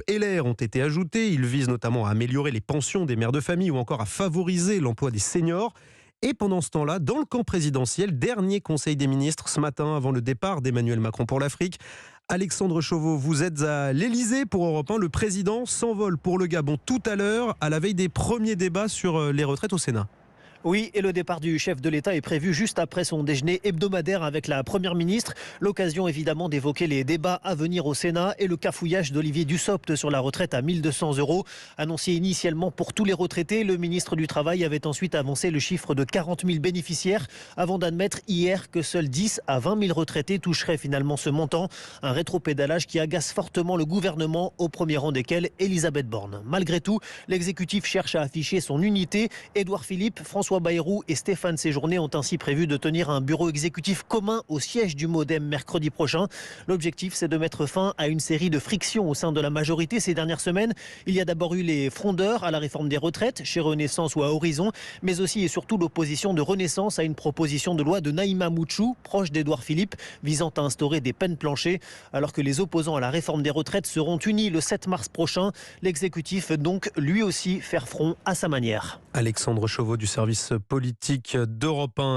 LR ont été ajoutés. Ils visent notamment à améliorer les pensions des mères de famille ou encore à favoriser l'emploi des seniors. Et pendant ce temps-là, dans le camp présidentiel, dernier conseil des ministres ce matin avant le départ d'Emmanuel Macron pour l'Afrique. Alexandre Chauveau, vous êtes à l'Elysée pour Europe 1. Le président s'envole pour le Gabon tout à l'heure, à la veille des premiers débats sur les retraites au Sénat. Oui, et le départ du chef de l'État est prévu juste après son déjeuner hebdomadaire avec la Première ministre. L'occasion évidemment d'évoquer les débats à venir au Sénat et le cafouillage d'Olivier Dussopt sur la retraite à 1 200 €. Annoncé initialement pour tous les retraités, le ministre du Travail avait ensuite avancé le chiffre de 40 000 bénéficiaires avant d'admettre hier que seuls 10 à 20 000 retraités toucheraient finalement ce montant. Un rétropédalage qui agace fortement le gouvernement, au premier rang desquels Elisabeth Borne. Malgré tout, l'exécutif cherche à afficher son unité. Édouard Philippe, François Bayrou et Stéphane Séjourné ont ainsi prévu de tenir un bureau exécutif commun au siège du MoDem mercredi prochain. L'objectif, c'est de mettre fin à une série de frictions au sein de la majorité ces dernières semaines. Il y a d'abord eu les frondeurs à la réforme des retraites, chez Renaissance ou à Horizon, mais aussi et surtout l'opposition de Renaissance à une proposition de loi de Naïma Mouchou, proche d'Édouard Philippe, visant à instaurer des peines planchers. Alors que les opposants à la réforme des retraites seront unis le 7 mars prochain, l'exécutif donc lui aussi faire front à sa manière. Alexandre Chauveau du service politique d'Europe 1.